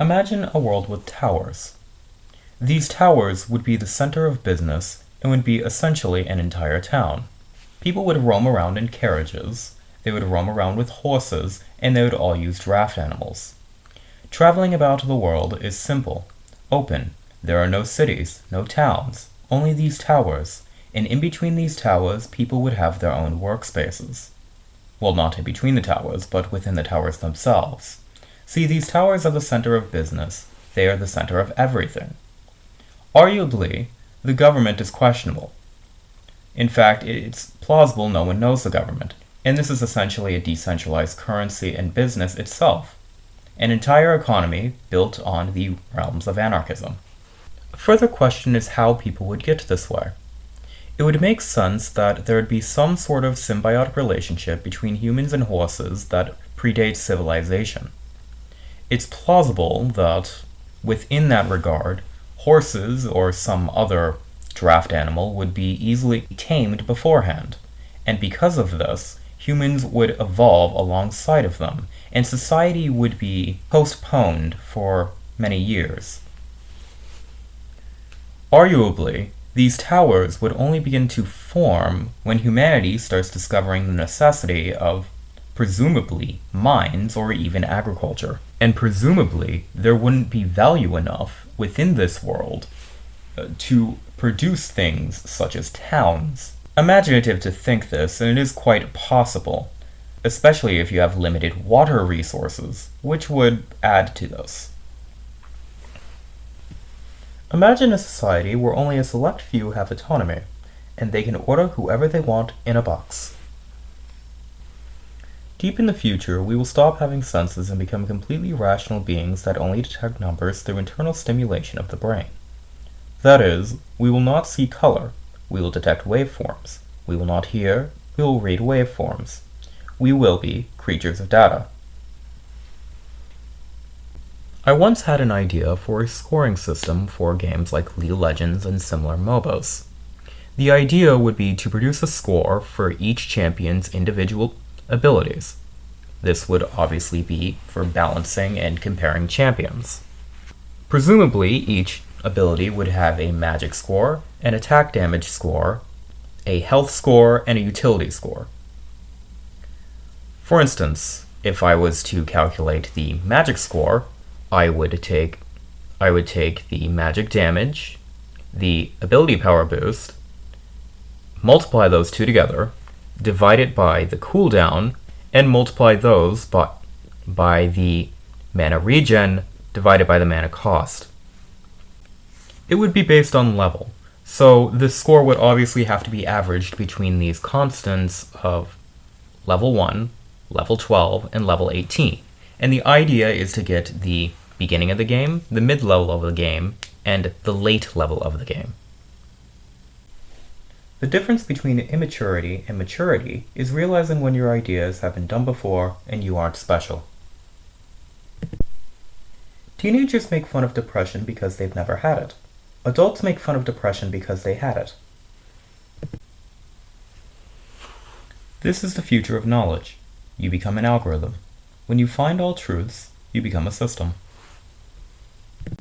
Imagine a world with towers. These towers would be the center of business and would be essentially an entire town. People would roam around in carriages, they would roam around with horses, and they would all use draft animals. Traveling about the world is simple, open. There are no cities, no towns, only these towers, and in between these towers people would have their own workspaces. Well, not in between the towers, but within the towers themselves. See, these towers are the center of business. They are the center of everything. Arguably, the government is questionable. In fact, it's plausible no one knows the government, and this is essentially a decentralized currency and business itself, an entire economy built on the realms of anarchism. A further question is how people would get this way. It would make sense that there would be some sort of symbiotic relationship between humans and horses that predates civilization. It's plausible that, within that regard, horses or some other draft animal would be easily tamed beforehand, and because of this, humans would evolve alongside of them, and society would be postponed for many years. Arguably, these towers would only begin to form when humanity starts discovering the necessity of, presumably, mines or even agriculture. And presumably, there wouldn't be value enough within this world to produce things such as towns. Imaginative to think this, and it is quite possible, especially if you have limited water resources, which would add to this. Imagine a society where only a select few have autonomy, and they can order whoever they want in a box. Deep in the future, we will stop having senses and become completely rational beings that only detect numbers through internal stimulation of the brain. That is, we will not see color, we will detect waveforms. We will not hear, we will read waveforms. We will be creatures of data. I once had an idea for a scoring system for games like League of Legends and similar MOBAs. The idea would be to produce a score for each champion's individual abilities. This would obviously be for balancing and comparing champions. Presumably, each ability would have a magic score, an attack damage score, a health score, and a utility score. For instance, if I was to calculate the magic score, I would take the magic damage, the ability power boost, multiply those two together, divide it by the cooldown, and multiply those by the mana regen divided by the mana cost. It would be based on level, so the score would obviously have to be averaged between these constants of level 1, level 12, and level 18. And the idea is to get the beginning of the game, the mid-level of the game, and the late level of the game. The difference between immaturity and maturity is realizing when your ideas have been done before and you aren't special. Teenagers make fun of depression because they've never had it. Adults make fun of depression because they had it. This is the future of knowledge. You become an algorithm. When you find all truths, you become a system.